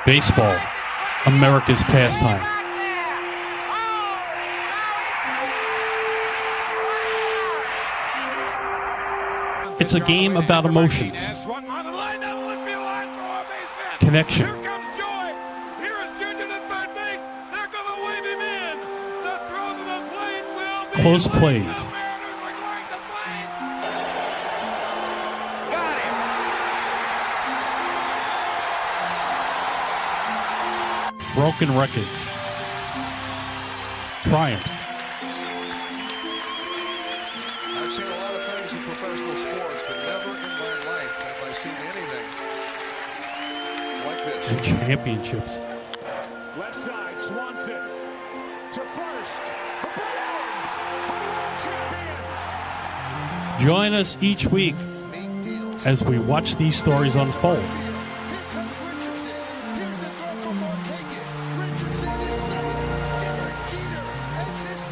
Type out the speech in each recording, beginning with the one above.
Baseball, America's pastime. It's a game about emotions, connection, close plays, broken records, triumphs. I've seen a lot of things in professional sports, but never in my life have I seen anything like this. And championships. Left side, Swanson to first. The Browns are champions. Join us each week as we watch these stories unfold.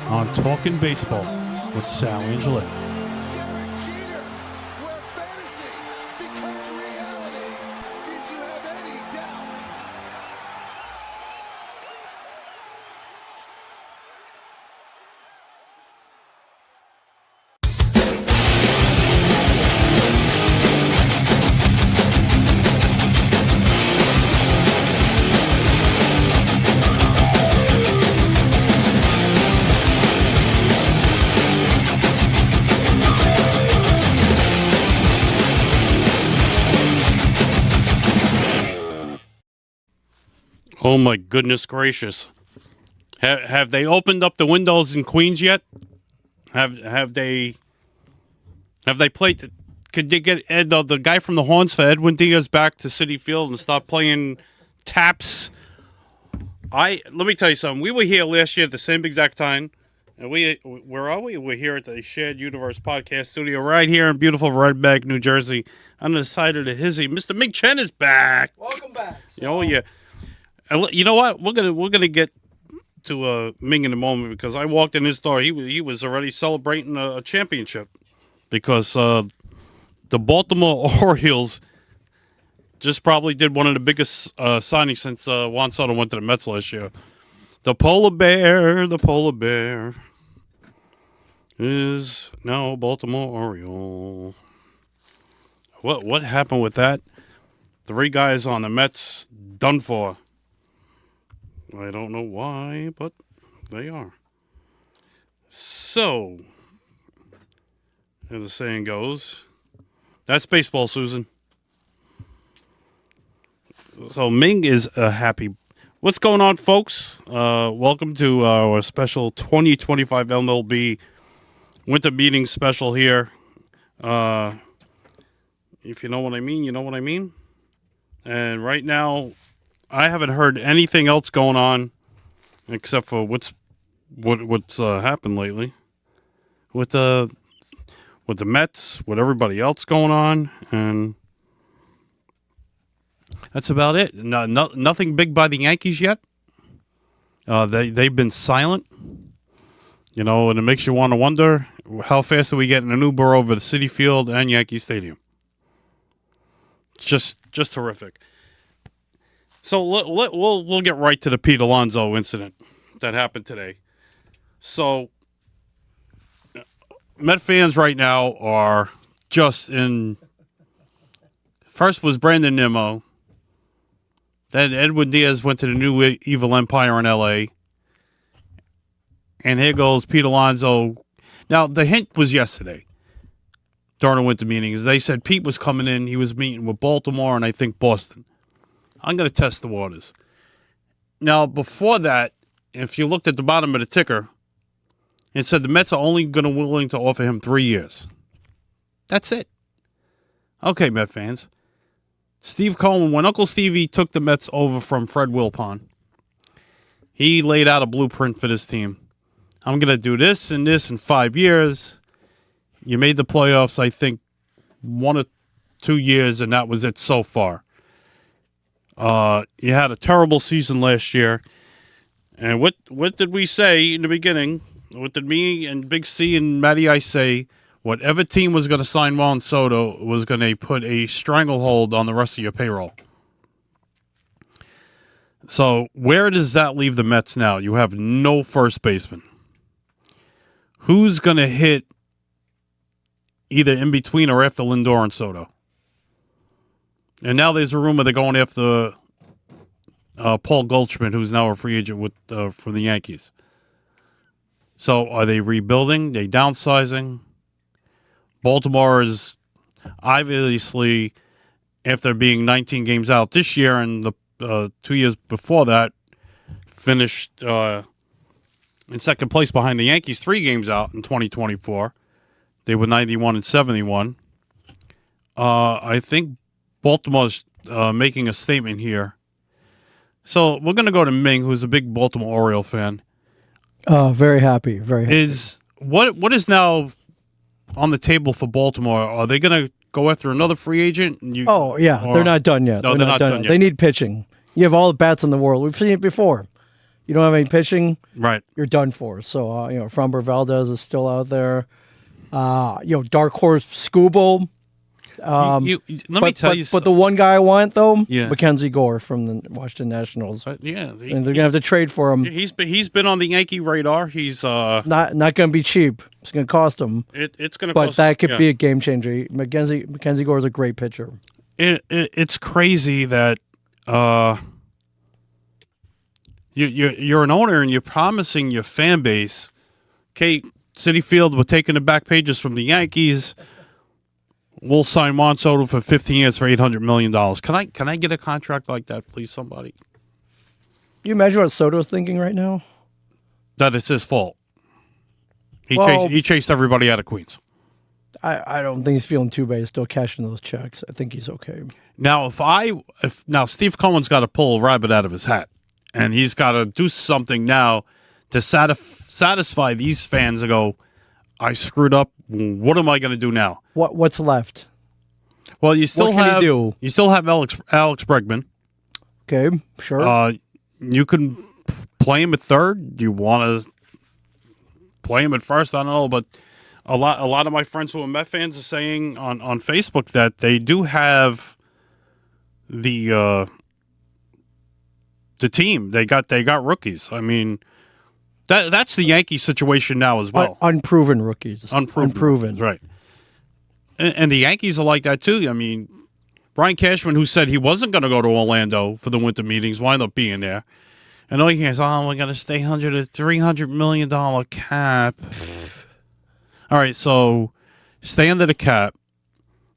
On Talking Baseball with Sal Angioletti. Oh my goodness gracious! Have they opened up the windows in Queens yet? Have they played? Could they get the guy from the Horns for Edwin Diaz back to Citi Field and stop playing taps? Let me tell you something. We were here last year at the same exact time, and where are we? We're here at the Shared Universe Podcast Studio right here in beautiful Red Bank, New Jersey. On the side of the hizzy, Mr. Ming Chen is back. Welcome back. Oh yeah. And you know what? We're gonna get to Ming in a moment because I walked in his door. He was already celebrating a championship because the Baltimore Orioles just probably did one of the biggest signings since Juan Soto went to the Mets last year. The polar bear is now a Baltimore Oriole. What happened with that? 3 guys on the Mets done for. I don't know why, but they are. So, as the saying goes, that's baseball, Susan. So Ming is happy. What's going on, folks? Welcome to our special 2025 MLB Winter Meeting special here. If you know what I mean, you know what I mean. And right now, I haven't heard anything else going on except for what's happened lately with the Mets, with everybody else going on, and that's about it. Nothing big by the Yankees yet. They've been silent, and it makes you want to wonder how fast are we getting an Uber over to Citi Field and Yankee Stadium. Just terrific. So we'll get right to the Pete Alonso incident that happened today. So Met fans right now are just in. First was Brandon Nimmo. Then Edwin Diaz went to the new evil empire in L.A. And here goes Pete Alonso. Now, the hint was yesterday during the winter meetings. They said Pete was coming in. He was meeting with Baltimore and I think Boston. I'm going to test the waters. Now, before that, if you looked at the bottom of the ticker, it said the Mets are only willing to offer him 3 years. That's it. Okay, Met fans. Steve Cohen, when Uncle Stevie took the Mets over from Fred Wilpon, he laid out a blueprint for this team. I'm going to do this and this in 5 years. You made the playoffs, I think, 1 or 2 years, and that was it so far. You had a terrible season last year. And what did we say in the beginning? What did me and Big C and Matty Ice say? Whatever team was going to sign Juan Soto was going to put a stranglehold on the rest of your payroll. So where does that leave the Mets now? You have no first baseman. Who's going to hit either in between or after Lindor and Soto? And now there's a rumor they're going after Paul Goldschmidt, who's now a free agent with for the Yankees. So are they rebuilding? They downsizing? Baltimore is obviously, after being 19 games out this year and the 2 years before that, finished in second place behind the Yankees, 3 games out in 2024. They were 91 and 71. I think Baltimore's making a statement here. So we're going to go to Ming, who's a big Baltimore Oriole fan. Very happy. Very happy. What is now on the table for Baltimore? Are they going to go after another free agent? They're not done yet. No, they're not done yet. They need pitching. You have all the bats in the world. We've seen it before. You don't have any pitching, right? You're done for. So Framber Valdez is still out there. Dark horse Scooble. Let me tell you something. But the one guy I want though, Yeah. Mackenzie Gore from the Washington Nationals. And they're gonna have to trade for him. He's been on the Yankee radar. He's not gonna be cheap. It's gonna cost him. It's gonna. But cost, that could be a game changer. Mackenzie Gore is a great pitcher. It's crazy that you're an owner and you're promising your fan base, okay, Citi Field, we're taking the back pages from the Yankees. We'll sign Juan Soto for 15 years for $800 million. Can I get a contract like that, please, somebody? You imagine what Soto's thinking right now? That it's his fault. He chased everybody out of Queens. I don't think he's feeling too bad. He's still cashing those checks. I think he's okay. Now, now Steve Cohen's got to pull a rabbit out of his hat, and he's got to do something now to satisfy these fans and go, I screwed up. What am I going to do now? What's left? Well, you still what can have he do? You still have Alex Bregman. Okay, sure. You can play him at third. Do you want to play him at first? I don't know, but a lot of my friends who are Met fans are saying on Facebook that they do have the team. They got rookies. I mean, that's the Yankee situation now as well. Unproven rookies. Unproven. Right. And the Yankees are like that too. I mean, Brian Cashman, who said he wasn't going to go to Orlando for the winter meetings, wound up being there. And all you hear is, we're going to stay $300 million cap. All right, so stay under the cap.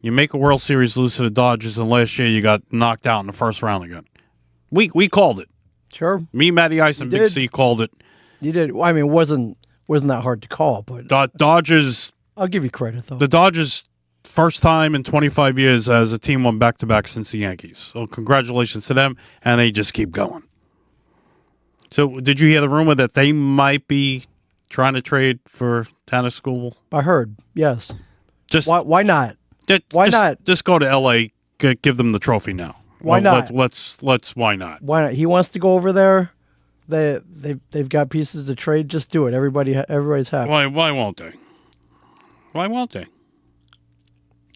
You make a World Series lose to the Dodgers, and last year you got knocked out in the first round again. We called it. Sure. Me, Matty Ice, and Big C called it. You did. Well, I mean, it wasn't that hard to call, but Dodgers. I'll give you credit though. The Dodgers, first time in 25 years as a team won back-to-back since the Yankees. So congratulations to them, and they just keep going. So did you hear the rumor that they might be trying to trade for Tanner Scooble? I heard. Yes. Just why not? Why not? Just go to L.A. Give them the trophy now. Why not? Let's. Why not? Why not? He wants to go over there. They've got pieces to trade. Just do it. Everybody's happy. Why won't they? Why won't they?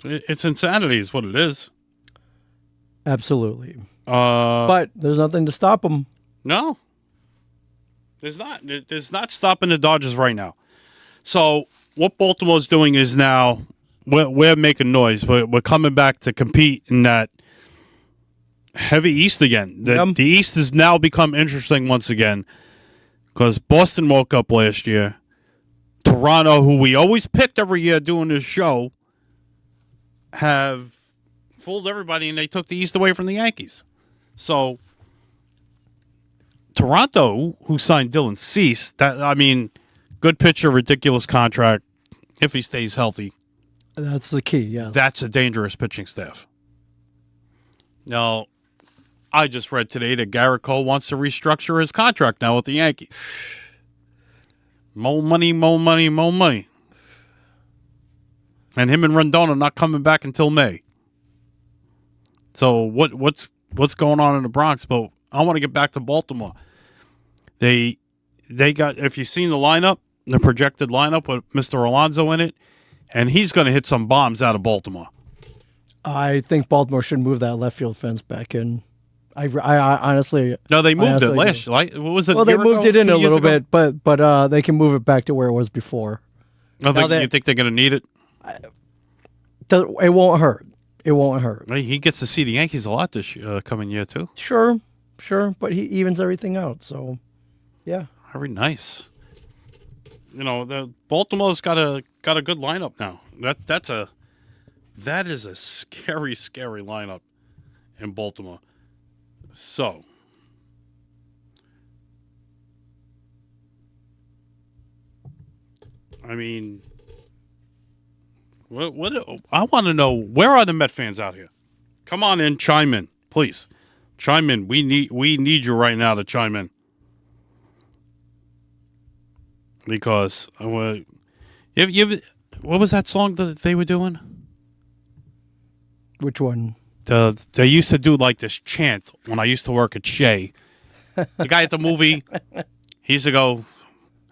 It's insanity, is what it is. Absolutely. But there's nothing to stop them. No. There's not. There's not stopping the Dodgers right now. So what Baltimore's doing is now we're making noise. We're coming back to compete in that heavy East again. The East has now become interesting once again because Boston woke up last year. Toronto, who we always picked every year doing this show, have fooled everybody, and they took the East away from the Yankees. So Toronto, who signed Dylan Cease, good pitcher, ridiculous contract. If he stays healthy, that's the key. Yeah, that's a dangerous pitching staff. Now, I just read today that Garrett Cole wants to restructure his contract now with the Yankees. More money, more money, more money. And him and Rendon are not coming back until May. So what's going on in the Bronx? But I want to get back to Baltimore. They got, if you've seen the lineup, the projected lineup with Mr. Alonso in it, and he's going to hit some bombs out of Baltimore. I think Baltimore should move that left field fence back in. I honestly. No, they moved it honestly last. Like, what was it? Well, they year moved ago? it in 2 a years little ago? bit, but they can move it back to where it was before. I think, that- you think they're going to need it? It won't hurt. It won't hurt. Well, he gets to see the Yankees a lot this coming year too. Sure, but he evens everything out. So, yeah. Very nice. You know, the Baltimore's got a good lineup now. That is a scary lineup in Baltimore. So, I mean, what I want to know, where are the Met fans out here? Come on in, chime in, please. Chime in. We need you right now to chime in. Because what was that song that they were doing? Which one? They used to do like this chant when I used to work at Shea. The guy at the movie, he used to go,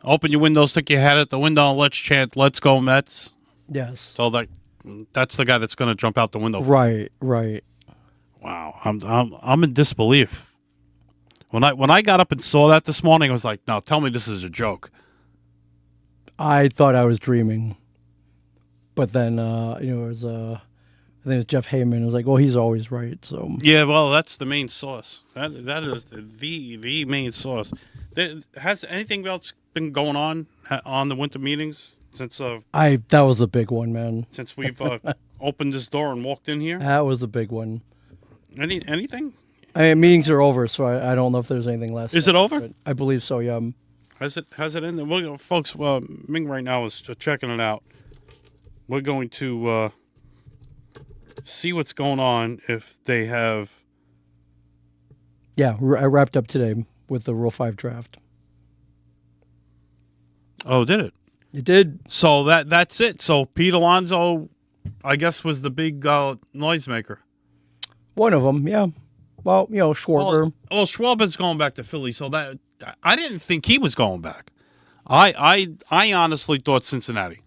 "Open your window, stick your head at the window, and let's chant, 'Let's go Mets.'" Yes. So that's the guy that's going to jump out the window. Right. Wow, I'm in disbelief. When I got up and saw that this morning, I was like, "No, tell me this is a joke." I thought I was dreaming, but then it was I think it was Jeff Heyman. It was like, well, he's always right. So Yeah, well, that's the main source. That is the main source. Has anything else been going on the winter meetings since that was a big one, man. since we've opened this door and walked in here? That was a big one. Anything? I mean, meetings are over, so I don't know if there's anything left. Is it over? But I believe so. Yeah. Has it in there? Well, folks, Ming right now is checking it out. We're going to see what's going on if they have. Yeah, I wrapped up today with the Rule 5 draft. Oh, did it? It did. So that's it. So Pete Alonso, I guess, was the big noisemaker. One of them, yeah. Well, Schwarber. Well, Schwarber's going back to Philly, so that I didn't think he was going back. I honestly thought Cincinnati,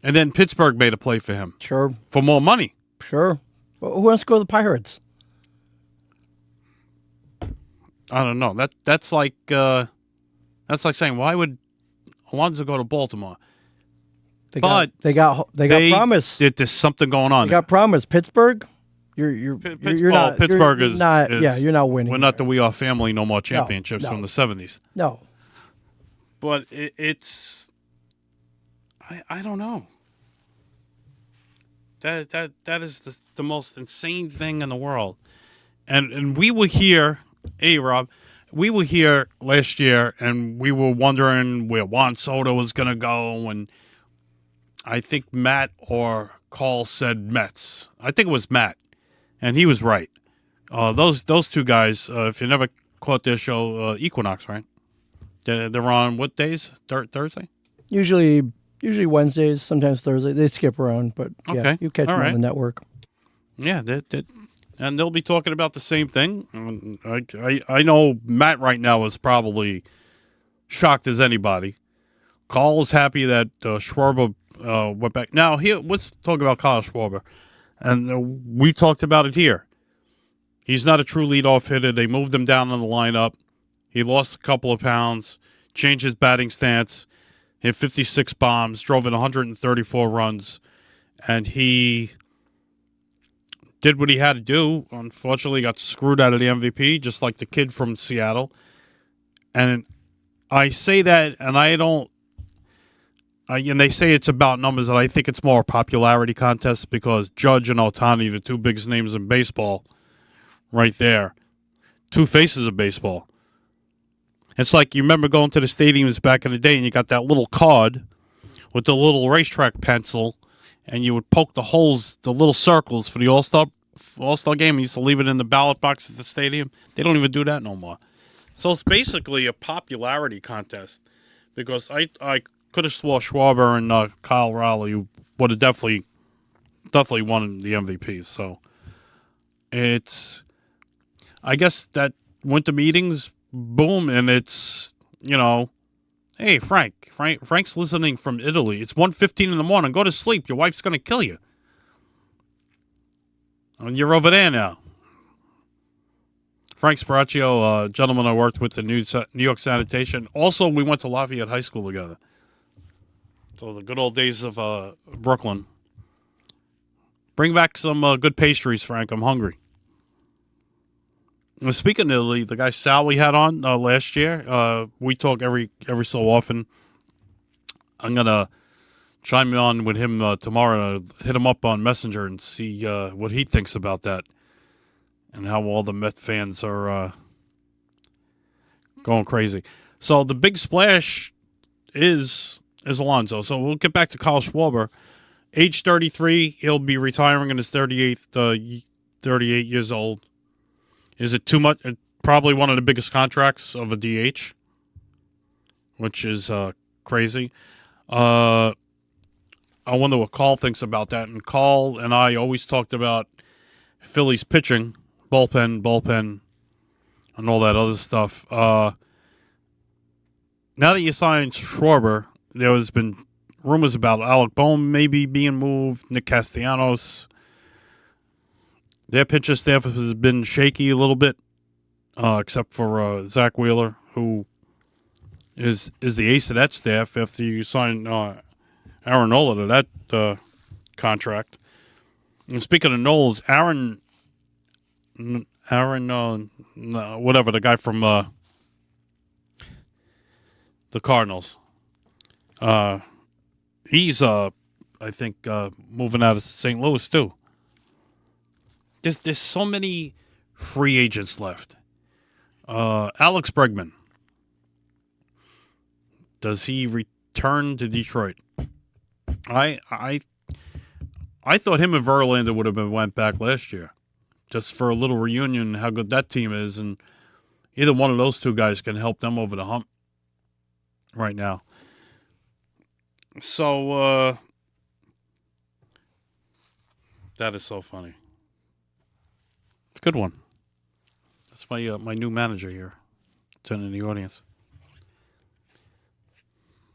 and then Pittsburgh made a play for him. Sure. For more money. Sure. Well, who wants to go to the Pirates? I don't know. That's like saying, why would Alonso go to Baltimore? They got promise. There's something going on. They got promise. Pittsburgh. You're not. Pittsburgh you're is not. is- you're not winning. We're not the We Are Family No More championships no. from the 70s. No. But it's I don't know. That is the most insane thing in the world. And we were here, hey Rob, we were here last year and we were wondering where Juan Soto was gonna go, and I think Matt or Carl said Mets. I think it was Matt. And he was right. Those two guys, if you never caught their show, Equinox, right? They're on what days? Thursday? Usually Wednesdays, sometimes Thursdays. They skip around, but yeah, Okay. you catch All them right. on the network. Yeah, and they'll be talking about the same thing. I know Matt right now is probably shocked as anybody. Carl is happy that Schwarber went back. Now, here, let's talk about Kyle Schwarber. And we talked about it here. He's not a true leadoff hitter. They moved him down in the lineup. He lost a couple of pounds, changed his batting stance, hit 56 bombs, drove in 134 runs, and he did what he had to do. Unfortunately, got screwed out of the MVP, just like the kid from Seattle. And I say that, and I don't. And they say it's about numbers, and I think it's more a popularity contest because Judge and Ohtani, the two biggest names in baseball, right there, two faces of baseball. It's like you remember going to the stadiums back in the day, and you got that little card with the little racetrack pencil, and you would poke the holes, the little circles for the All-Star game. You used to leave it in the ballot box at the stadium. They don't even do that no more. So it's basically a popularity contest because I could have swore Schwarber and Kyle Raleigh would have definitely won the MVPs. So it's, I guess that went to meetings, boom, and it's, hey, Frank's listening from Italy. It's 1:15 in the morning. Go to sleep. Your wife's going to kill you. And you're over there now. Frank Sparaccio, gentleman I worked with in New York Sanitation. Also, we went to Lafayette High School together. So the good old days of Brooklyn. Bring back some good pastries, Frank. I'm hungry. Speaking of Italy, the guy Sal we had on last year, we talk every so often. I'm going to chime on with him tomorrow, hit him up on Messenger and see what he thinks about that and how all the Met fans are going crazy. So the big splash is Alonso. So we'll get back to Kyle Schwarber. Age 33, he'll be retiring in his 38 years old. Is it too much? Probably one of the biggest contracts of a DH, which is crazy. I wonder what Carl thinks about that. And Carl and I always talked about Phillies pitching, bullpen, and all that other stuff. Now that you signed Schwarber, there has been rumors about Alec Bohm maybe being moved, Nick Castellanos. Their pitcher staff has been shaky a little bit, except for Zach Wheeler, who is the ace of that staff after you sign Aaron Nola to that contract. And speaking of Knowles, Aaron, whatever, the guy from the Cardinals, he's I think moving out of St. Louis too. There's so many free agents left. Alex Bregman, does he return to Detroit? I thought him and Verlander would have went back last year, just for a little reunion. How good that team is, and either one of those two guys can help them over the hump right now. So that is so funny. It's a good one. That's my new manager here, sitting in the audience.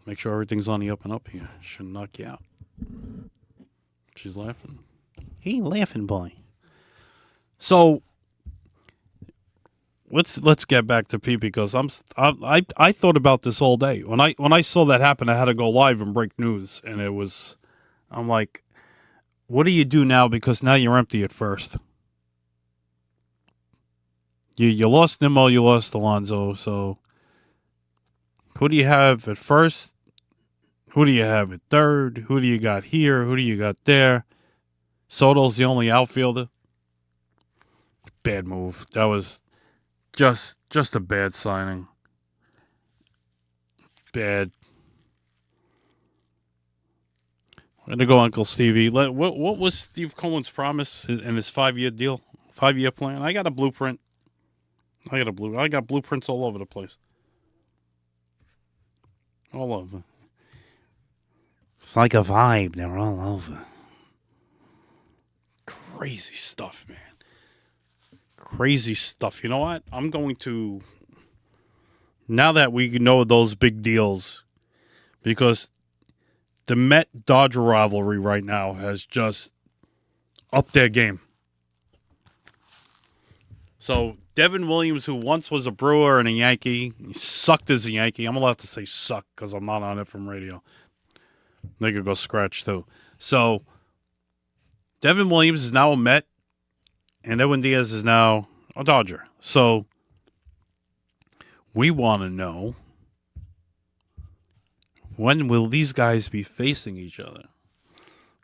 Make sure everything's on the up and up here. Shouldn't knock you out. She's laughing. He ain't laughing, boy. So let's get back to Pete, because I thought about this all day. When I saw that happen, I had to go live and break news, and I'm like, what do you do now? Because now you're empty at first. You lost Nimmo, you lost Alonso, so who do you have at first? Who do you have at third? Who do you got here? Who do you got there? Soto's the only outfielder. Bad move. That was just a bad signing. Bad. I'm going to go Uncle Stevie. What was Steve Cohen's promise in his 5-year deal? 5-year plan? I got a blueprint. I got blueprints all over the place. All over. It's like a vibe. They're all over. Crazy stuff, man. Crazy stuff. You know what? I'm going to, now that we know those big deals, because the Met-Dodger rivalry right now has just upped their game. So Devin Williams, who once was a Brewer and a Yankee, he sucked as a Yankee. I'm allowed to say suck because I'm not on FM radio. They could go scratch too. So Devin Williams is now a Met, and Edwin Diaz is now a Dodger. So we want to know, when will these guys be facing each other?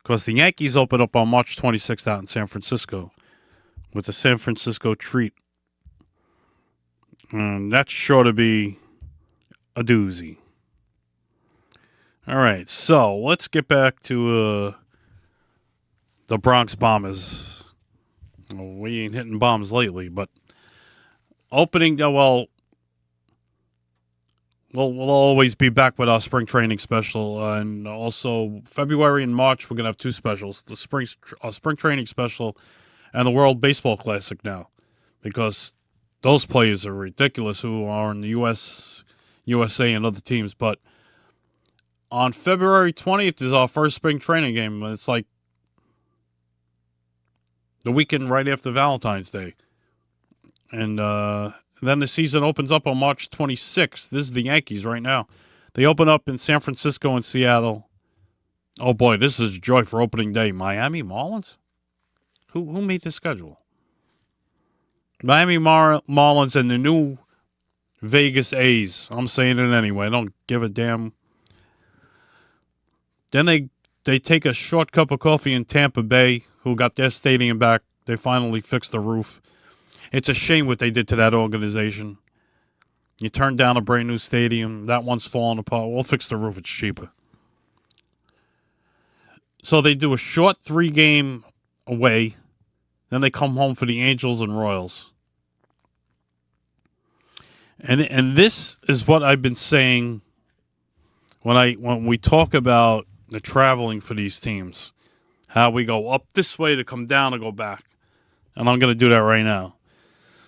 Because the Yankees open up on March 26th out in San Francisco with the San Francisco Treat. And that's sure to be a doozy. All right, so let's get back to the Bronx Bombers. Well, we ain't hitting bombs lately, but opening, we'll always be back with our spring training special, and also February and March we're gonna have two specials: the spring training special and the World Baseball Classic now, because those players are ridiculous who are in the USA and other teams. But on February 20th is our first spring training game. It's like the weekend right after Valentine's Day. And then the season opens up on March 26th. This is the Yankees right now. They open up in San Francisco and Seattle. Oh, boy, this is a joy for opening day. Miami Marlins? Who made the schedule? Miami Marlins and the new Vegas A's. I'm saying it anyway. I don't give a damn. Then they take a short cup of coffee in Tampa Bay, who got their stadium back. They finally fixed the roof. It's a shame what they did to that organization. You turned down a brand new stadium. That one's falling apart. We'll fix the roof. It's cheaper. So they do a short 3-game away. Then they come home for the Angels and Royals. And this is what I've been saying when we talk about the traveling for these teams. How we go up this way to come down and go back. And I'm going to do that right now.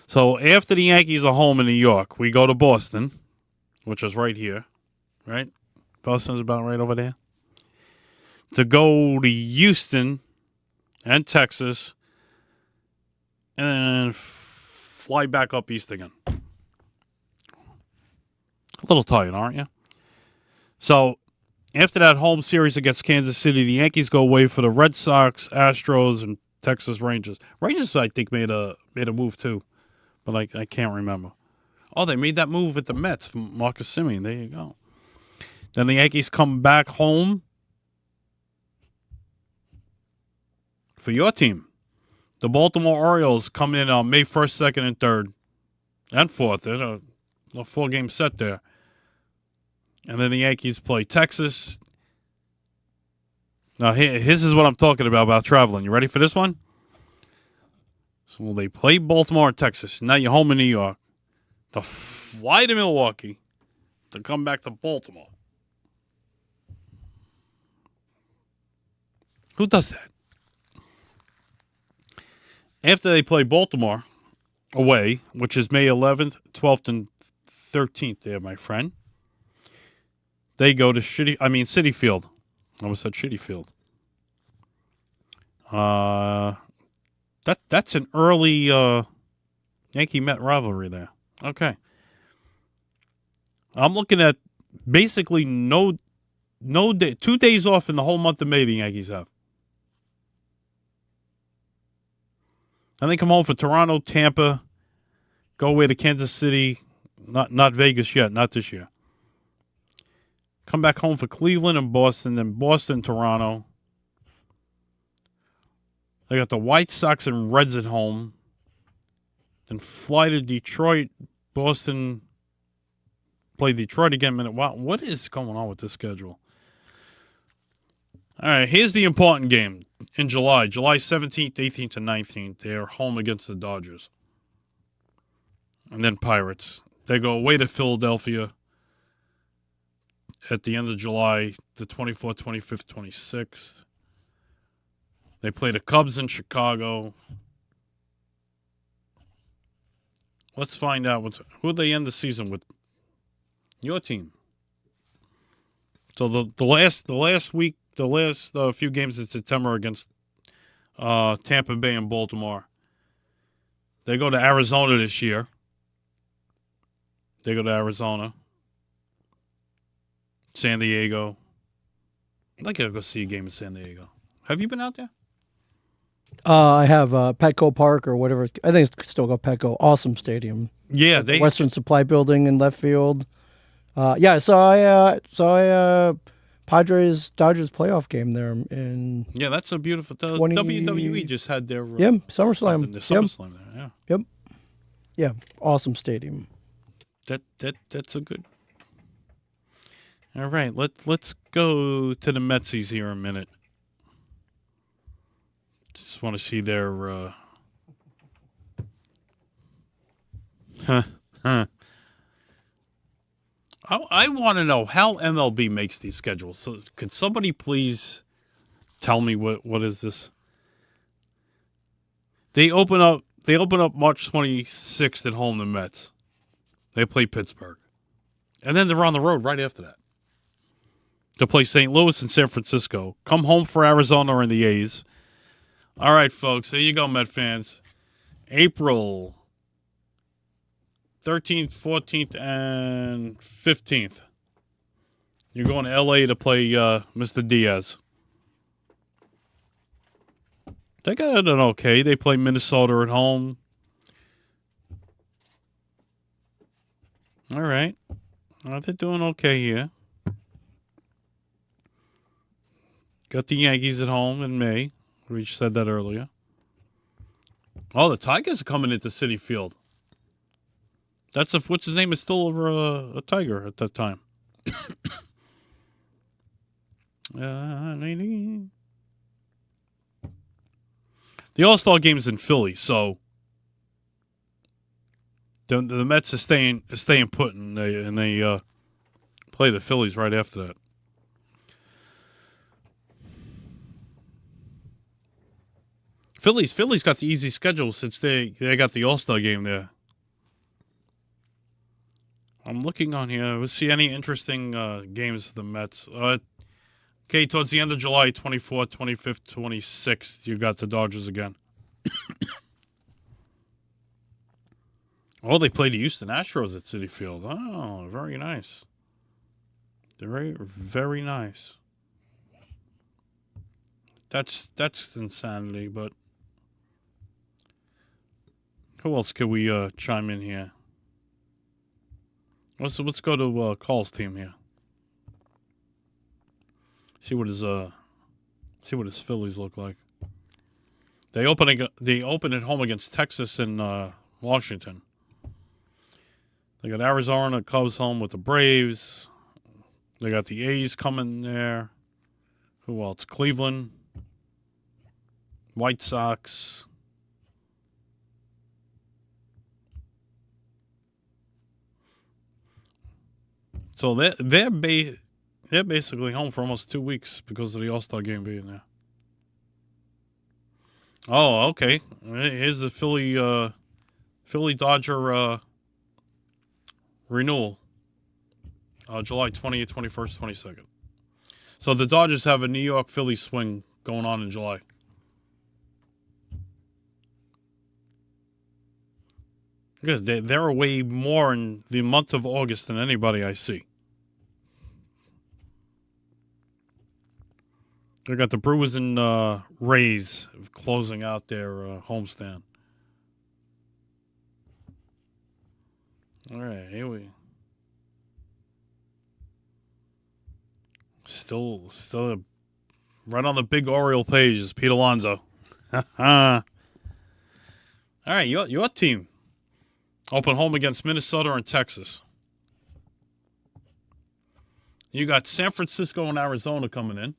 So after the Yankees are home in New York, we go to Boston, which is right here, right? Boston's about right over there. To go to Houston and Texas, and then fly back up east again. A little tired, aren't you? So after that home series against Kansas City, the Yankees go away for the Red Sox, Astros, and Texas Rangers. Rangers, I think, made a move too. But I can't remember. Oh, they made that move with the Mets from Marcus Semien. There you go. Then the Yankees come back home for your team. The Baltimore Orioles come in on May 1st, 2nd, and 3rd. And 4th. They're a 4-game set there. And then the Yankees play Texas. Now, this is what I'm talking about traveling. You ready for this one? So they play Baltimore and Texas. Now you're home in New York. To fly to Milwaukee. To come back to Baltimore. Who does that? After they play Baltimore away, which is May 11th, 12th, and 13th there, my friend, they go to Citi Field. I almost said Shitty Field. That's an early Yankee-Met rivalry there. Okay. I'm looking at basically no day, 2 days off in the whole month of May the Yankees have. And they come home for Toronto, Tampa, go away to Kansas City, not Vegas yet, not this year. Come back home for Cleveland and Boston, then Boston, Toronto. They got the White Sox and Reds at home. Then fly to Detroit, Boston, play Detroit again. Wow, what is going on with this schedule? All right, here's the important game in July 17th, 18th, and 19th. They're home against the Dodgers. And then Pirates. They go away to Philadelphia at the end of July, the 24th, 25th, 26th. They play the Cubs in Chicago. Let's find out who they end the season with. Your team. So the last few games in September against Tampa Bay and Baltimore. They go to Arizona this year. They go to Arizona. San Diego. I'd like to go see a game in San Diego. Have you been out there? I have Petco Park or whatever. I think it's still called Petco. Awesome stadium. Yeah, Western Supply Building in left field. Yeah, so I saw Padres Dodgers playoff game there in. Yeah, that's a beautiful. WWE just had their SummerSlam. SummerSlam there. Yeah. Yep. Yeah, awesome stadium. That's a good. All right, let's go to the Metsies here a minute. Just want to see their. I want to know how MLB makes these schedules. So could somebody please tell me what is this? They open up March 26th at home, the Mets. They play Pittsburgh. And then they're on the road right after that. To play St. Louis and San Francisco. Come home for Arizona and the A's. All right, folks. Here you go, Met fans. April 13th, 14th, and 15th. You're going to L.A. to play Mr. Diaz. They got it okay. They play Minnesota at home. All right. They're doing okay here. Got the Yankees at home in May. We said that earlier. Oh, the Tigers are coming into Citi Field. What's his name is still over a Tiger at that time. Lady. The All-Star Game's in Philly, so the Mets are staying put, and they play the Phillies right after that. Phillies got the easy schedule since they got the All-Star Game there. I'm looking on here. We'll see any interesting games for the Mets. Okay, towards the end of July, 24th, 25th, 26th, you got the Dodgers again. Oh, they play the Houston Astros at Citi Field. Oh, very nice. Very, very nice. That's insanity, but who else could we chime in here? Let's go to Carl's team here. See what his Phillies look like. They open at home against Texas and Washington. They got Arizona Cubs home with the Braves. They got the A's coming there. Who else? Cleveland, White Sox. So they're basically home for almost 2 weeks because of the All-Star Game being there. Oh, okay. Here's the Philly Dodger renewal. July 20th, 21st, 22nd. So the Dodgers have a New York Philly swing going on in July. Because they're away more in the month of August than anybody I see. They got the Brewers and Rays closing out their homestand. All right, here we. Still, right on the big Oriole page is Pete Alonso. All right, your team. Open home against Minnesota and Texas. You got San Francisco and Arizona coming in.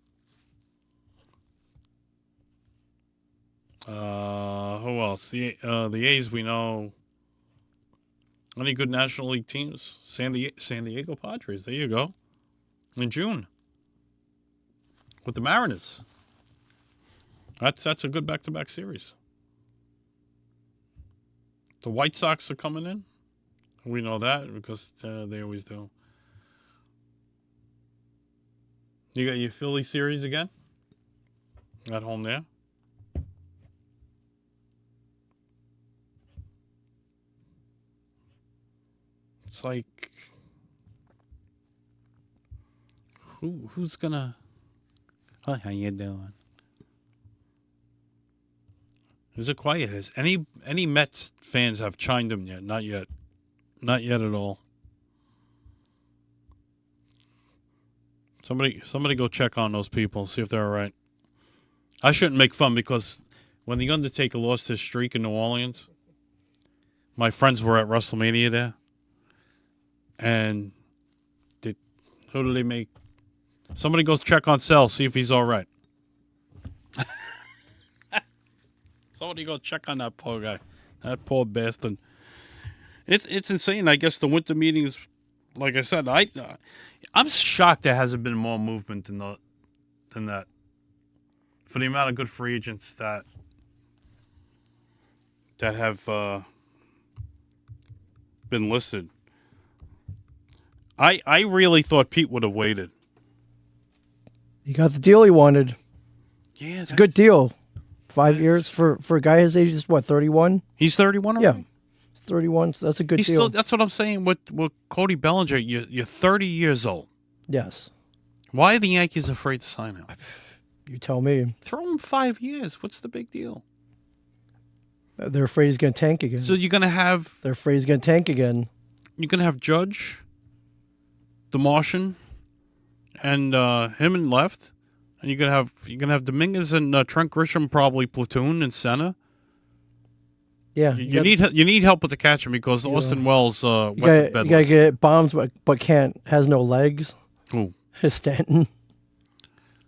Who else? The A's we know. Any good National League teams? San Diego Padres. There you go. In June. With the Mariners. That's a good back-to-back series. The White Sox are coming in. We know that because they always do. You got your Philly series again. At home there. It's like who's gonna? Hi, how you doing? Is it quiet? Has any Mets fans have chimed him yet? Not yet. Not yet at all. Somebody go check on those people, see if they're all right. I shouldn't make fun because when The Undertaker lost his streak in New Orleans, my friends were at WrestleMania there. And who do they make? Somebody goes check on Sal, see if he's all right. Somebody go check on that poor guy. That poor bastard. It's insane. I guess the winter meetings, like I said, I'm shocked there hasn't been more movement than that. For the amount of good free agents that have been listed. I really thought Pete would have waited. He got the deal he wanted. Yeah, it's a good deal. 5 years for a guy his age is what, 31? He's 31 Yeah. already? 31. So that's a good He's deal. still. That's what I'm saying with Cody Bellinger. You're 30 years old. Yes. Why are the Yankees afraid to sign him? You tell me. Throw him 5 years. What's the big deal? They're afraid he's going to tank again. So you're gonna have They're afraid he's going to tank again. Judge, the Martian, and him in left, and you're gonna have Dominguez and Trent Grisham probably platoon in center. Yeah. You need help with the catcher because Austin Wells went to bed. You got to get bombs, but has no legs. Who? Stanton.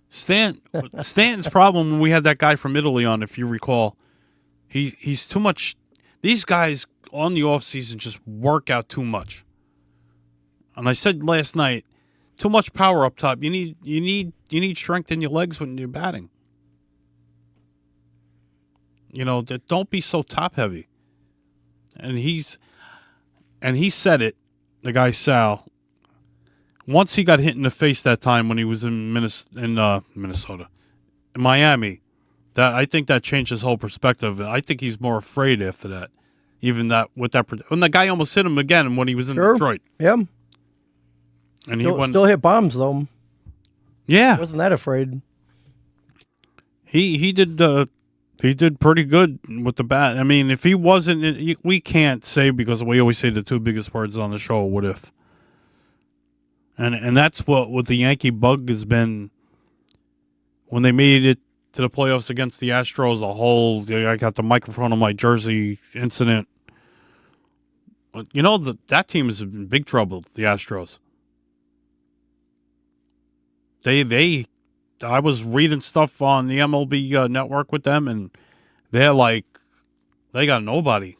Stanton's problem when we had that guy from Italy on, if you recall, he's too much. These guys on the off season just work out too much. And I said last night, too much power up top. You need strength in your legs when you're batting. Don't be so top heavy. And he said it, the guy Sal. Once he got hit in the face that time when he was in Minnesota, in Miami, that I think that changed his whole perspective. And I think he's more afraid after that. Even that when the guy almost hit him again when he was in Detroit. Yeah. And still hit bombs though. Yeah. Wasn't that afraid? He did pretty good with the bat. I mean, if he wasn't, we can't say because we always say the two biggest words on the show. What if? And that's what the Yankee bug has been when they made it to the playoffs against the Astros. I got the microphone on my jersey incident. That team is in big trouble. The Astros. I was reading stuff on the MLB network with them, and they're like, they got nobody.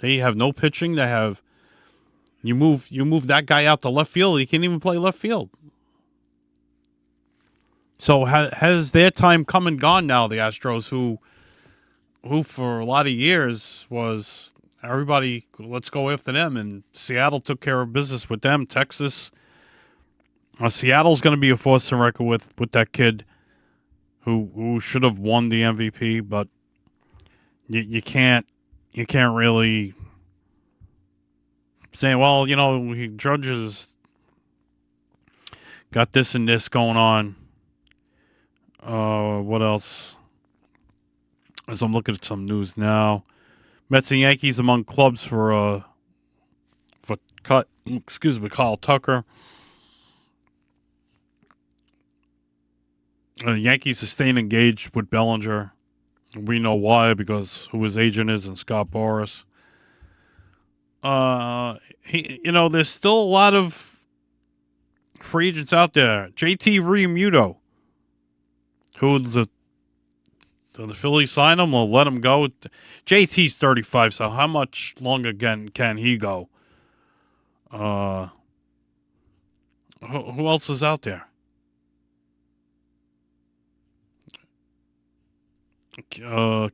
They have no pitching. They have. You move that guy out to left field. He can't even play left field. So has their time come and gone now? The Astros, who for a lot of years was everybody, let's go after them, and Seattle took care of business with them. Texas, Seattle's going to be a force to reckon with that kid, who should have won the MVP, but you can't really. Saying, well, Judge's got this and this going on. What else? As I'm looking at some news now, Mets and Yankees among clubs for Kyle Tucker. The Yankees are staying engaged with Bellinger. We know why, because who his agent is and Scott Boras. There's still a lot of free agents out there. JT Realmuto, who the Phillies sign him or let him go. JT's 35, so how much longer can he go? Who else is out there?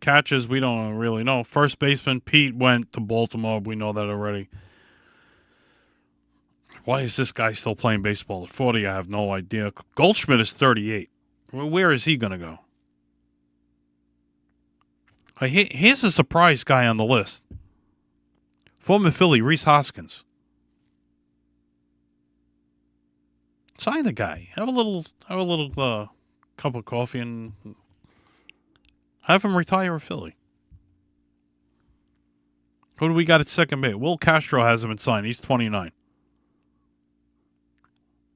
Catches, we don't really know. First baseman Pete went to Baltimore. We know that already. Why is this guy still playing baseball at 40? I have no idea. Goldschmidt is 38. Where is he going to go? Here's a surprise guy on the list. Former Philly, Rhys Hoskins. Sign the guy. Have a little cup of coffee and have him retire a Philly. Who do we got at second base? Will Castro hasn't been signed. He's 29.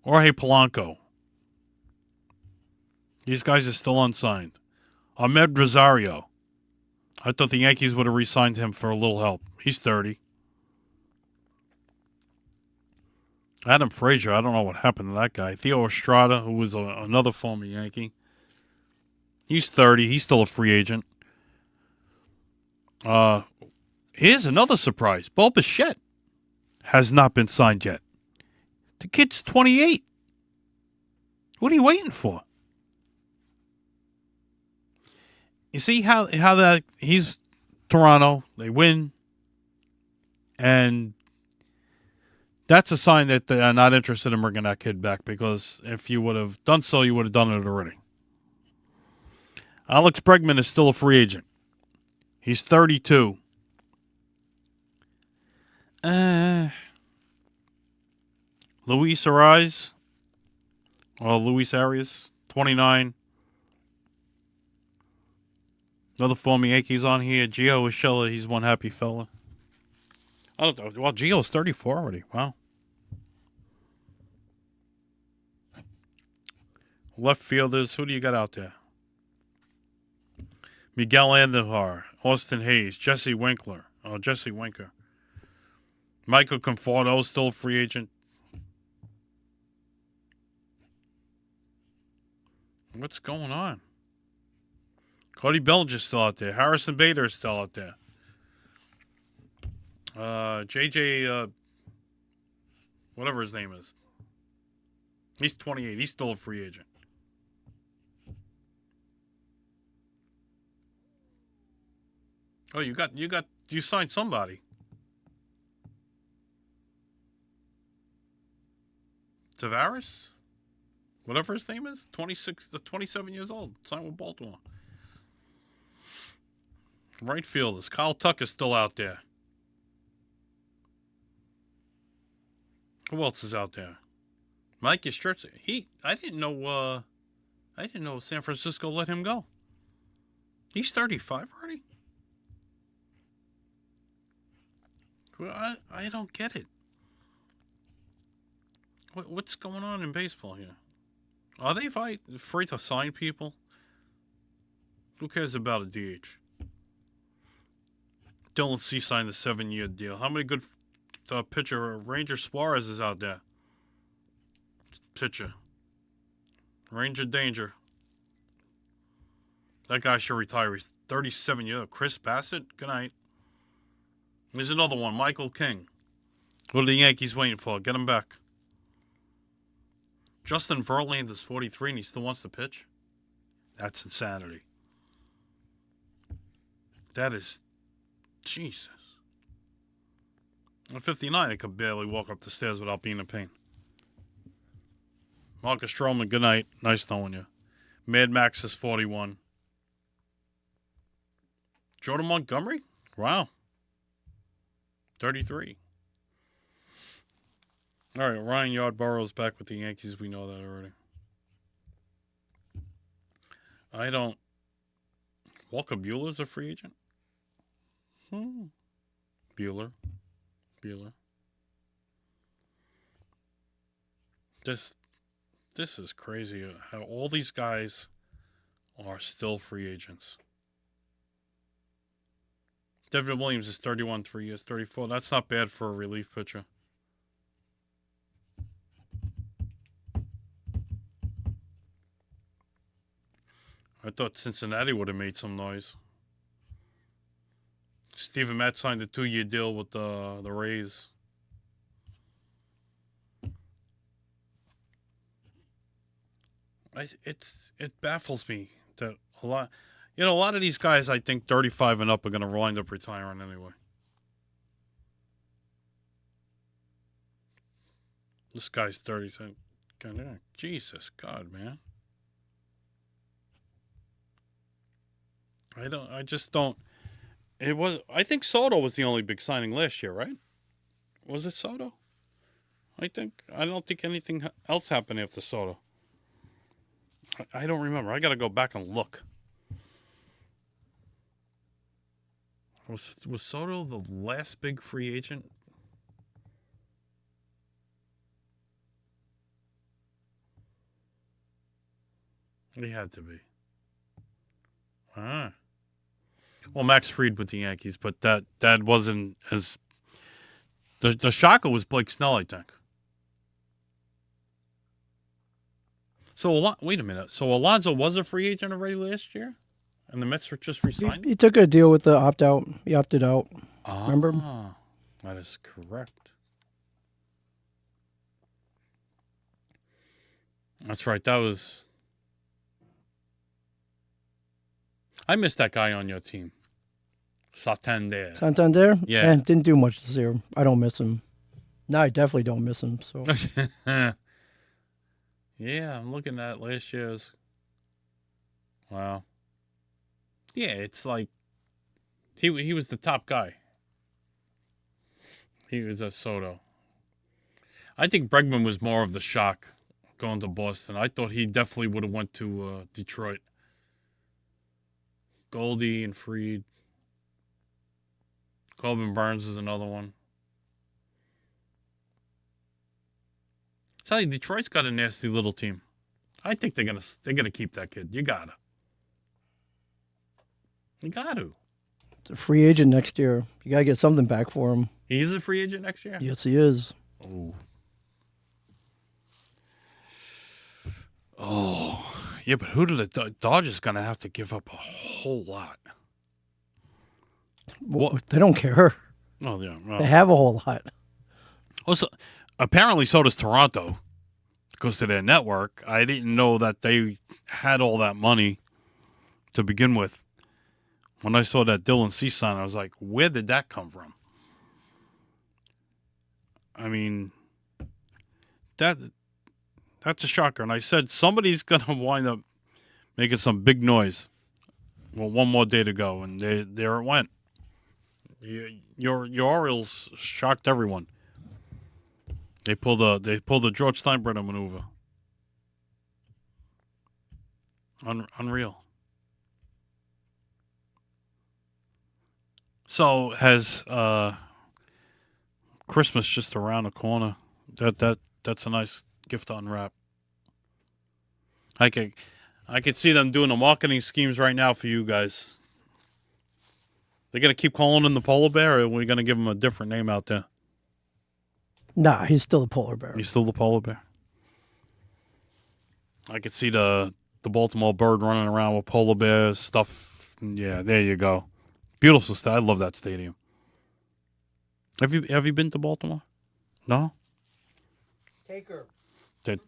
Jorge Polanco. These guys are still unsigned. Ahmed Rosario. I thought the Yankees would have re-signed him for a little help. He's 30. Adam Frazier. I don't know what happened to that guy. Theo Estrada, who was another former Yankee. He's 30. He's still a free agent. Here's another surprise. Bo Bichette has not been signed yet. The kid's 28. What are you waiting for? You see how that he's Toronto. They win. And that's a sign that they're not interested in bringing that kid back, because if you would have done so, you would have done it already. Alex Bregman is still a free agent. He's 32. Luis Ariz. Or Luis Arias. 29. Another former Yankees on here. Gio Urshela. He's one happy fella. I don't know. Well, Gio's 34 already. Wow. Left fielders. Who do you got out there? Miguel Andujar. Austin Hayes. Jesse Winkler. Oh, Jesse Winker. Michael Conforto. Still a free agent. What's going on? Cody Bellinger's still out there. Harrison Bader is still out there. JJ, whatever his name is. He's 28. He's still a free agent. Oh, you signed somebody. Tavares? Whatever his name is. 27 years old. Signed with Baltimore. Right fielders. Kyle Tucker's still out there. Who else is out there? Mike Yastrzemski. I didn't know San Francisco let him go. He's 35 already? Well, I don't get it. What's going on in baseball here? Are they afraid to sign people? Who cares about a DH? Dylan C signed a 7-year deal. How many good pitcher? Ranger Suarez is out there. Pitcher. Ranger Danger. That guy should retire. He's 37 years old. Chris Bassett. Good night. There's another one. Michael King. What are the Yankees waiting for? Get him back. Justin Verlander is 43 and he still wants to pitch? That's insanity. That is... Jesus. At 59, I could barely walk up the stairs without being in pain. Marcus Stroman, good night. Nice knowing you. Mad Max is 41. Jordan Montgomery? Wow. 33. All right, Ryan Yarbrough's back with the Yankees. We know that already. Walker Buehler's a free agent? Buehler. This is crazy how all these guys are still free agents. Devin Williams is 31, 3 years, 34. That's not bad for a relief pitcher. I thought Cincinnati would have made some noise. Steven Matz signed a 2-year deal with the Rays. It baffles me that a lot of these guys, I think 35 and up are going to wind up retiring anyway. This guy's 30. Jesus God, man. I just don't. I think Soto was the only big signing last year, right? Was it Soto? I don't think anything else happened after Soto. I don't remember. I got to go back and look. Was Soto the last big free agent? He had to be. Well, Max Fried with the Yankees, but that wasn't as... The shocker was Blake Snell, I think. So, wait a minute. So, Alonso was a free agent already last year? And the Mets were just re-signed? He took a deal with the opt-out. He opted out. Remember? That is correct. That's right. That was... I missed that guy on your team. Santander? Yeah. Didn't do much this year. I don't miss him. No, I definitely don't miss him. So. Yeah, I'm looking at last year's. Wow. Yeah, it's like he was the top guy. He was a Soto. I think Bregman was more of the shock going to Boston. I thought he definitely would have went to Detroit. Goldie and Fried. Corbin Burns is another one. Tell you, Detroit's got a nasty little team. I think they're gonna keep that kid. You gotta. It's a free agent next year. You gotta get something back for him. He's a free agent next year? Yes, he is. Oh. Yeah, but who do the Dodgers gonna have to give up a whole lot? Well, they don't care. Oh yeah. Well, They have a whole lot. also, apparently so does Toronto. Because to their network. I didn't know that they had all that money to begin with. When I saw that Dylan Cease sign, I was like, where did that come from? I mean, that's a shocker. And I said, somebody's going to wind up making some big noise. Well, one more day to go, and there it went. Your Orioles shocked everyone. They pulled the George Steinbrenner maneuver. Unreal. So has Christmas just around the corner? That's a nice gift to unwrap. I could see them doing the marketing schemes right now for you guys. They're gonna keep calling him the polar bear, or are we gonna give him a different name out there? Nah, he's still a polar bear. He's still the polar bear. I could see the Baltimore bird running around with polar bears stuff. Yeah, there you go. Beautiful stuff. I love that stadium. Have you been to Baltimore? No. Take her. Did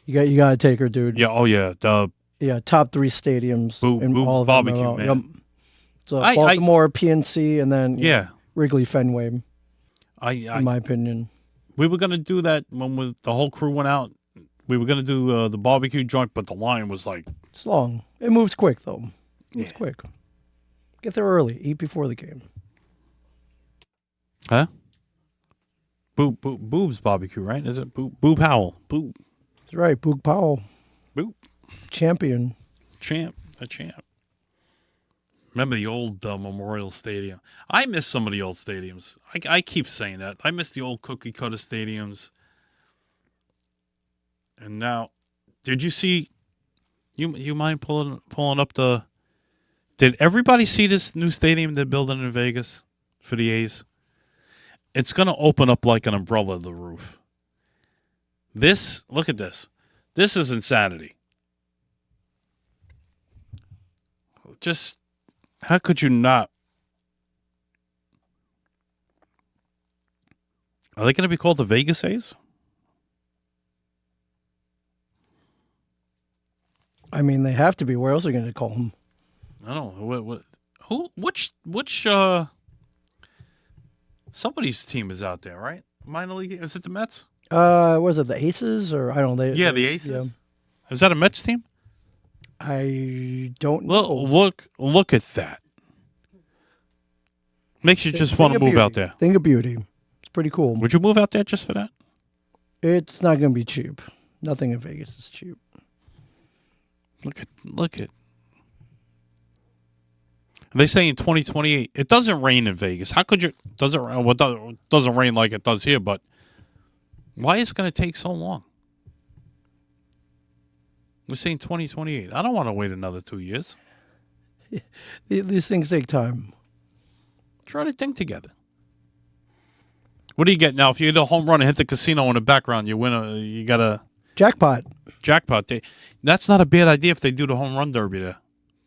You got to take her, dude. yeah? Oh yeah. Yeah, top 3 stadiums in all of barbecue, them. man. Yep. So Baltimore, PNC, and then Yeah. Wrigley Fenway. in In my opinion, we were gonna do that when the whole crew went out. We were gonna do the barbecue joint, but the line was like, it's long. It moves quick though. Moves Yeah. quick. Get there early. Eat before the game. huh? Boob's barbecue, right? Is it Boob Howell? Boob That's right. Boog Powell, Boop champion. the champ. Remember the old Memorial Stadium? I miss some of the old stadiums. I keep saying that. I miss the old cookie cutter stadiums. And now, did you see? You mind pulling up the? Did everybody see this new stadium they're building in Vegas for the A's? It's gonna open up like an umbrella to the roof. Look at this. This is insanity. Just how could you not? Are they going to be called the Vegas A's? I mean, they have to be. Where else are you going to call them? I don't know. Which somebody's team is out there, right? Minor league. Is it the Mets? Was it the Aces or I don't know? The Aces. Is that a Mets team? I don't know. Look at that. Makes you just want to move out there. Think of beauty. It's pretty cool. Would you move out there just for that? It's not going to be cheap. Nothing in Vegas is cheap. Look at. They say in 2028. It doesn't rain in Vegas. How could you? Doesn't rain like it does here? But why is it going to take so long? We're saying 2028. I don't want to wait another 2 years. These things take time. Try to think together. What do you get now? If you hit a home run and hit the casino in the background, you win. You got a Jackpot. That's not a bad idea if they do the home run derby there.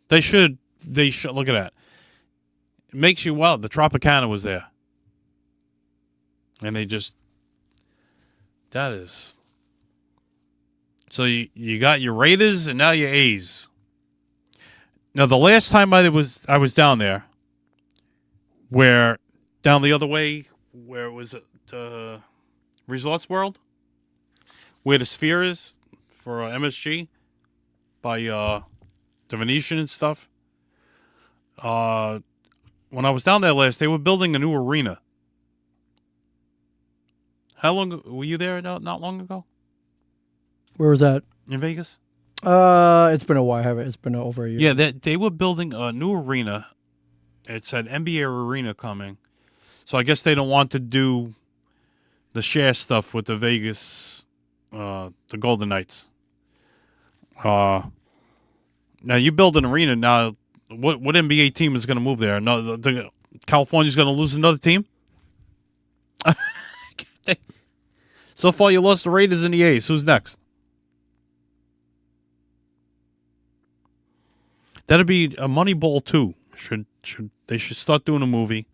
They should. Look at that. It makes you The Tropicana was there, and they just. That is. So you got your Raiders and now your A's. Now the last time I was down there, where down the other way, where was it? Resorts World, where the Sphere is for MSG, by the Venetian and stuff. When I was down there last, they were building a new arena. How long were you there? Not long ago Where was that? in Vegas. It's been a while. It's been over a year. Yeah, they were building a new arena. It said NBA arena coming, so I guess they don't want to do the share stuff with the Vegas, the Golden Knights. Now you build an arena. Now, what NBA team is going to move there? No, California's going to lose another team. So far, you lost the Raiders and the A's. Who's next? That'd be a Moneyball 2. They should start doing a movie.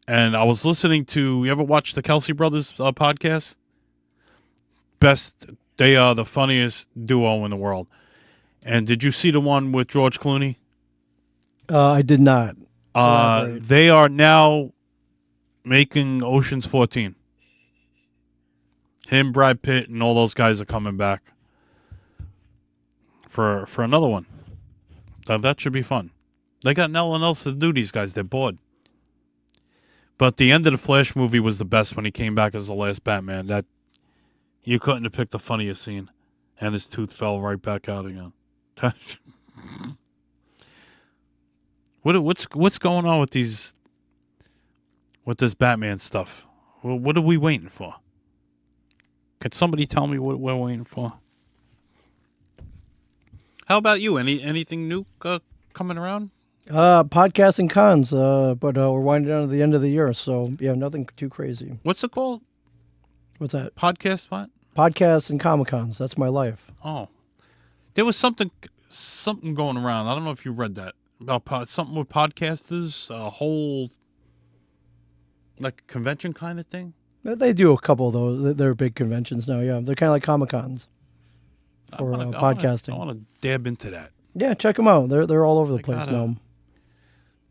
And I was listening to. You ever watch the Kelsey Brothers podcast? They are the funniest duo in the world. And did you see the one with George Clooney? I did not. They are now making Ocean's 14. Him, Brad Pitt, and all those guys are coming back for another one. That should be fun. They got nothing else to do, these guys. They're bored. But the end of the Flash movie was the best when he came back as the last Batman. That you couldn't have picked the funniest scene. And his tooth fell right back out again. What's going on with this Batman stuff? What are we waiting for? Could somebody tell me what we're waiting for? How about you? Anything new coming around? Podcasts and cons, but we're winding down to the end of the year, so yeah, nothing too crazy. What's it called? What's that? Podcast what? Podcasts and Comic-Cons. That's my life. Oh. There was something going around. I don't know if you read that. About something with podcasters, a whole like convention kind of thing. They do a couple of those. They're big conventions now, yeah. They're kind of like Comic-Cons for podcasting. I want to dab into that. Yeah, check them out. They're all over the place now.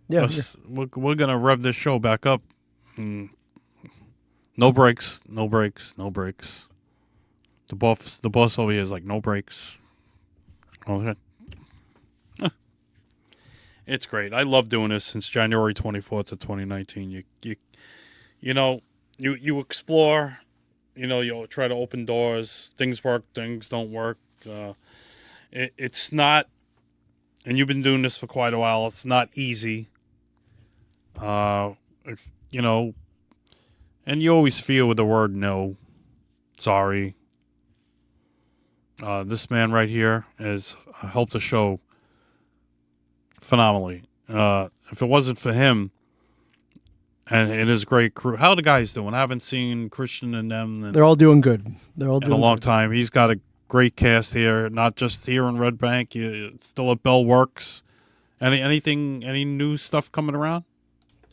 Yeah, we're gonna rev this show back up. No breaks. The boss over here is like no breaks. Okay. It's great. I love doing this since January 24th of 2019. You explore. You try to open doors. Things work. Things don't work. It's not. And you've been doing this for quite a while. It's not easy. And you always feel with the word no. Sorry. This man right here has helped the show phenomenally. If it wasn't for him and his great crew, how are the guys doing? I haven't seen Christian and them. They're all doing good. They're all doing in a long good. time. He's got a great cast here, not just here in Red Bank. Still at Bell Works. Any new stuff coming around?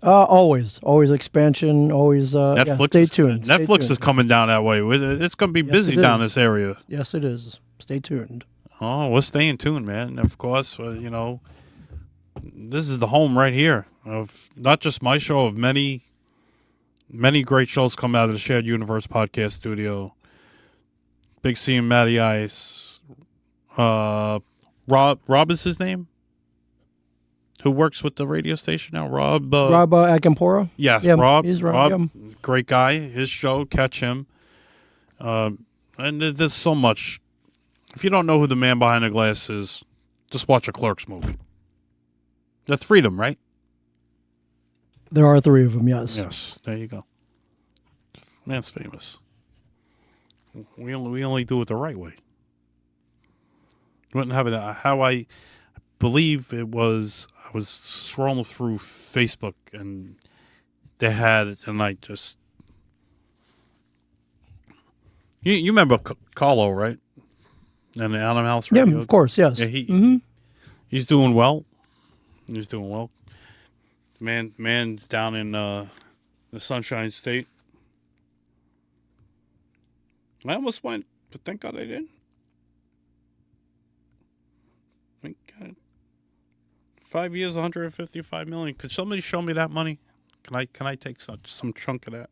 Always expansion. Always. Netflix. Stay tuned. Netflix is coming down that way. It's going to be busy down this area. Yes, it is. Stay tuned. Oh, we're staying tuned, man. And of course, this is the home right here of not just my show, of many, many great shows come out of the Shared Universe podcast studio. Big C and Matty Ice. Rob is his name? Who works with the radio station now? Rob Akampora? Yes, yeah, Rob. He's Rob, great guy. His show, catch him. And there's so much. If you don't know who the man behind the glass is, just watch a Clerks movie. That's Freedom, right? There are 3 of them, yes. Yes, there you go. Man's famous. We only do it the right way. Wouldn't have it. How I believe it was. I was scrolling through Facebook and they had it, and I just. You remember Carlo, right? And the Animal House Radio? Yeah, of course, yes. Yeah, he's doing well. He's doing well. Man's down in the Sunshine State. I almost went, but thank God I didn't. Thank God. 5 years, 155 million. Could somebody show me that money? Can I take some chunk of that?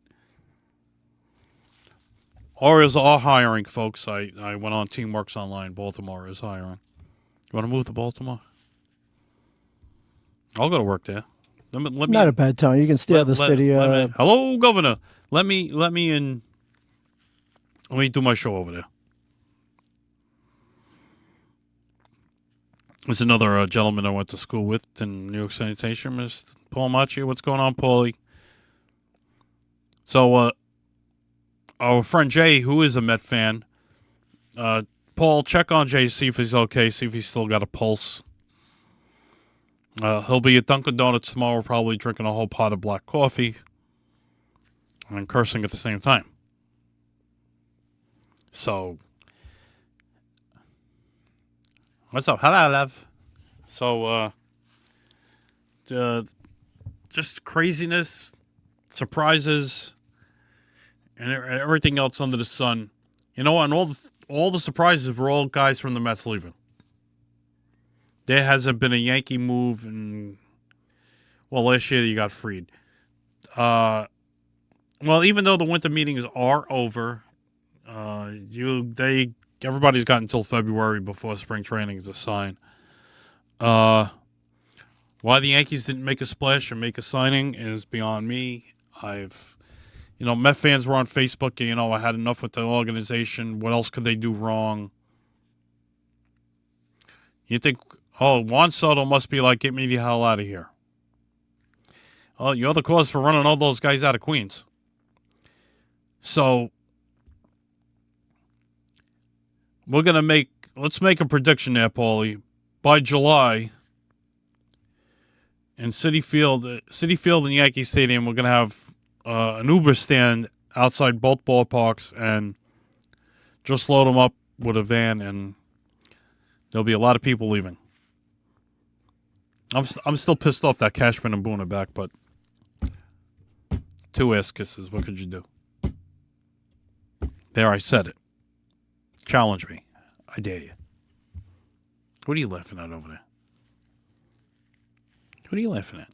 Orioles are hiring, folks. I went on Teamworks Online. Baltimore is hiring. You want to move to Baltimore? I'll go to work there. Let me Not a bad town. You can stay at the city. hello, Governor. Let me in Let me do my show over there. There's another gentleman I went to school with in New York Sanitation, Mr. Paul Macchio. What's going on, Paulie? So, our friend Jay, who is a Met fan, Paul, check on Jay, see if he's okay, see if he's still got a pulse. He'll be at Dunkin' Donuts tomorrow, probably drinking a whole pot of black coffee and cursing at the same time. So, what's up? Hello, love. So, just craziness, surprises, and everything else under the sun. You know, and all the surprises were all guys from the Mets leaving. There hasn't been a Yankee move in, well, last year you got freed. Well, even though the winter meetings are over, everybody's got until February before spring training to sign. Why the Yankees didn't make a splash and make a signing is beyond me. Met fans were on Facebook, and, I had enough with the organization. What else could they do wrong? You think, Juan Soto must be like, get me the hell out of here. Oh, you're the cause for running all those guys out of Queens. So, let's make a prediction there, Paulie. By July, in Citi Field and Yankee Stadium, we're going to have an Uber stand outside both ballparks, and just load them up with a van, and there'll be a lot of people leaving. I'm still pissed off that Cashman and Boone are back, but 2 ass kisses. What could you do? There, I said it. Challenge me. I dare you. What are you laughing at over there? What are you laughing at?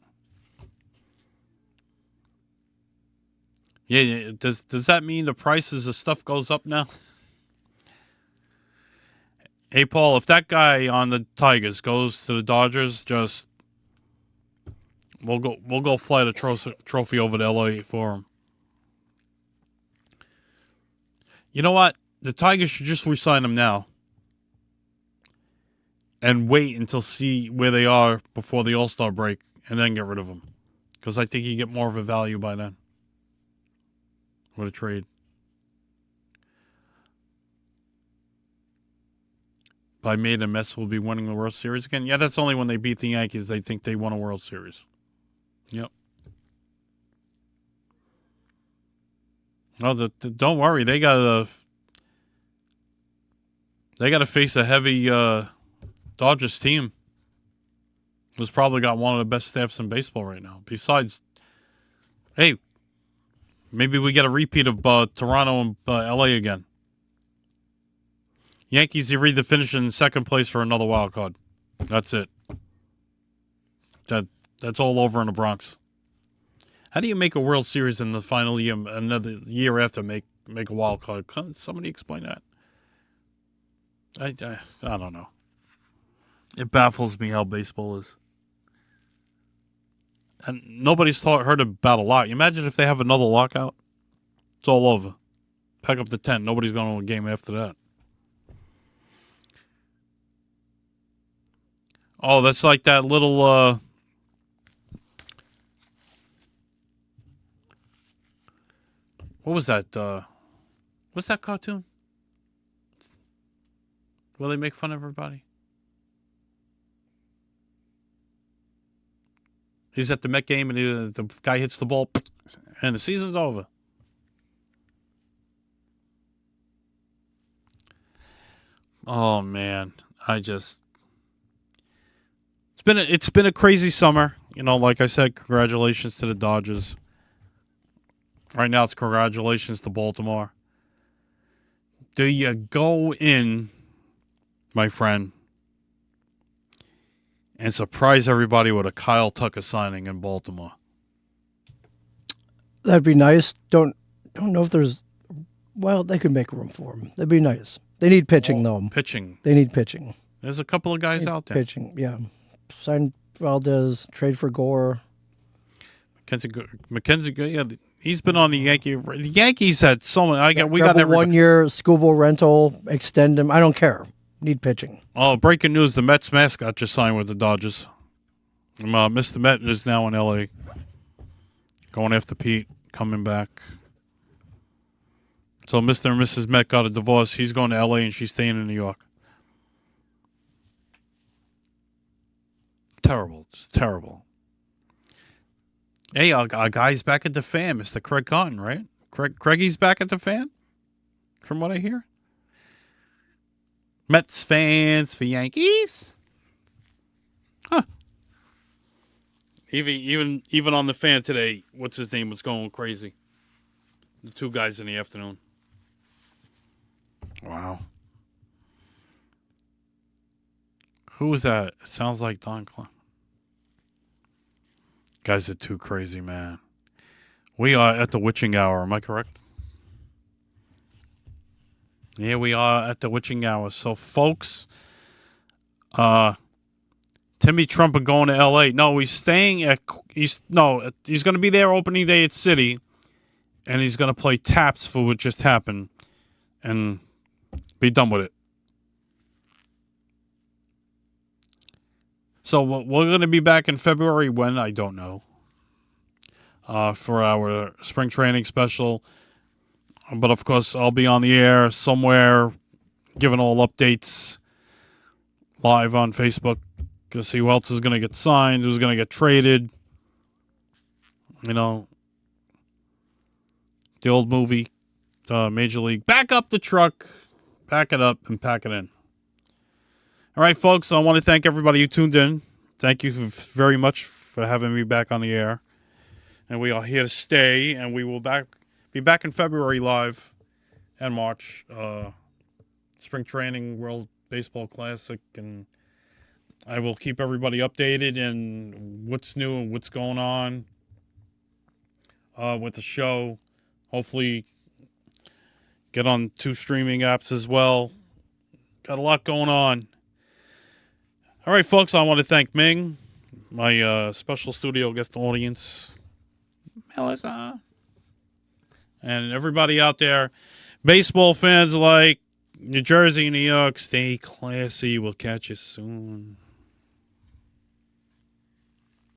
Yeah. Does that mean the prices of stuff goes up now? Hey, Paul, if that guy on the Tigers goes to the Dodgers, we'll go fly the trophy over to LA for him. You know what? The Tigers should just re-sign him now and wait until see where they are before the All-Star break and then get rid of him. Because I think you get more of a value by then with a trade. By May, the Mets will be winning the World Series again. Yeah, that's only when they beat the Yankees. They think they won a World Series. Yep. Oh, don't worry. They gotta face a heavy Dodgers team, who's probably got one of the best staffs in baseball right now. Besides, hey, maybe we get a repeat of Toronto and LA again. Yankees, you read the finish in second place for another wild card. That's it. That's all over in the Bronx. How do you make a World Series in the final year, another year after make a wild card? Can somebody explain that? I don't know. It baffles me how baseball is. And nobody's heard about a lock. Imagine if they have another lockout. It's all over. Pack up the tent. Nobody's going to a game after that. Oh, that's like that little... what was that? What's that cartoon? Will they make fun of everybody? He's at the Met game and the guy hits the ball and the season's over. Oh man, it's been a crazy summer. Like I said, congratulations to the Dodgers. Right now it's congratulations to Baltimore. Do you go in, my friend, and surprise everybody with a Kyle Tucker signing in Baltimore? That'd be nice. Don't know if there's... Well, they could make room for him. That'd be nice. They need pitching, though. Pitching. They need pitching. There's a couple of guys out there. Pitching, yeah. Sign Valdez, trade for Gore. Mackenzie, yeah, He's been on the Yankee. The Yankees had so many. We got Grab a everybody. 1 year Scooble rental, extend him. I don't care. Need pitching. Oh, breaking news: the Mets mascot just signed with the Dodgers. Mr. Met is now in L.A. Going after Pete, coming back. So Mr. and Mrs. Met got a divorce. He's going to L.A. and she's staying in New York. Terrible. Just terrible. Hey, our guy's back at the Fan, Mr. Craig Cotton, right? Craigie's back at the Fan, from what I hear. Mets fans for Yankees? Huh. Even on the Fan today, what's his name was going crazy. The two guys in the afternoon. Wow. Who was that? It sounds like Don Clark. Guys are too crazy, man. We are at the witching hour. Am I correct? Yeah, we are at the witching hour. So, folks, Timmy Trump are going to L.A. No, he's staying at. He's going to be there opening day at City, and he's going to play taps for what just happened, and be done with it. So we're going to be back in February. When? I don't know. For our spring training special. But, of course, I'll be on the air somewhere giving all updates live on Facebook to see who else is going to get signed, who's going to get traded. You know, the old movie, Major League. Back up the truck, pack it up, and pack it in. All right, folks, I want to thank everybody who tuned in. Thank you very much for having me back on the air. And we are here to stay, and we will be back in February live and March. Spring Training, World Baseball Classic, and I will keep everybody updated and what's new and what's going on with the show. Hopefully get on 2 streaming apps as well. Got a lot going on. All right, folks, I want to thank Ming, my special studio guest audience, Melissa, and everybody out there. Baseball fans like New Jersey, New York, stay classy. We'll catch you soon.